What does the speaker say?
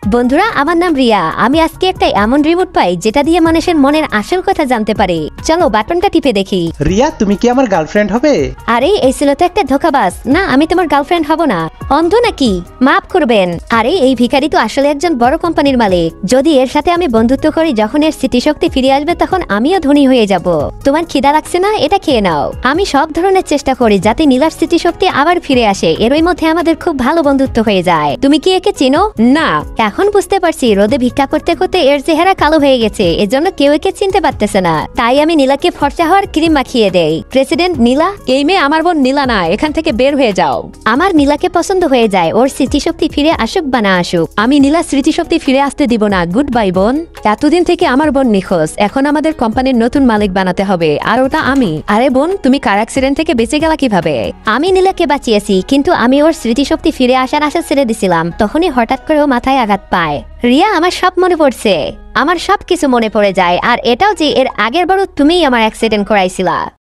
বন্ধুরা, আমার নাম রিয়া। আমি আজকে একটা এমন রিমোট পাই যেটা দিয়ে মানুষের মনের আসল কথা জানতে পারে। চলো বাটনটা টিপে দেখি। রিয়া, তুমি কি আমার গার্লফ্রেন্ড হবে? আরে এই ছিল তো একটা ধোকাবাজ। না, আমি তোমার গার্লফ্রেন্ড হব না। অন্ধ নাকি? মাফ করবেন। আরে এই ভিখারি তো আসলে একজন বড় কোম্পানির মালিক। যদি এর সাথে আমি বন্ধুত্ব করি, যখন এর স্মৃতিশক্তি ফিরে আসবে তখন আমিও ধনী হয়ে যাব। তোমার খিদা লাগছে না? এটা খেয়ে নাও। আমি সব ধরনের চেষ্টা করি যাতে নীলার স্মৃতিশক্তি আবার ফিরে আসে। এরই মধ্যে আমাদের খুব ভালো বন্ধুত্ব হয়ে যায়। তুমি কি একে চেনো? না। এখন বুঝতে পারছি রোদে ভিক্ষা করতে করতে এর চেহারা কালো হয়ে গেছে, এজন্য কেউ একে চিনতে পারতেছে না। তাই আমি নীলাকে ফর্সা হওয়ার ক্রিম মাখিয়ে দেই। প্রেসিডেন্ট নীলা। এই মেয়ে আমার বোন নীলা না, এখান থেকে বের হয়ে যাও। আমার নীলাকে পছন্দ হয়ে যায়, ওর স্মৃতিশক্তি ফিরে আসুক বা না আসুক। আমি নীলা স্মৃতিশক্তি ফিরে আসতে দিব না। গুড বাই বোন। এতদিন থেকে আমার বোন নিখোঁজ, এখন আমাদের কোম্পানির নতুন মালিক বানাতে হবে, আর ওটা আমি। আরে বোন, তুমি কার অ্যাক্সিডেন্ট থেকে বেঁচে গেলা কিভাবে? আমি নীলাকে বাঁচিয়েছি, কিন্তু আমি ওর স্মৃতিশক্তি ফিরে আসার আশা ছেড়ে দিছিলাম। তখনই হঠাৎ করে ও মাথায় আঘাত পায়। রিয়া, আমার সব মনে পড়ছে। আমার সব কিছু মনে পড়ে যায়, আর এটাও যে এর আগের বারও তুমিই আমার অ্যাক্সিডেন্ট করাইছিলা।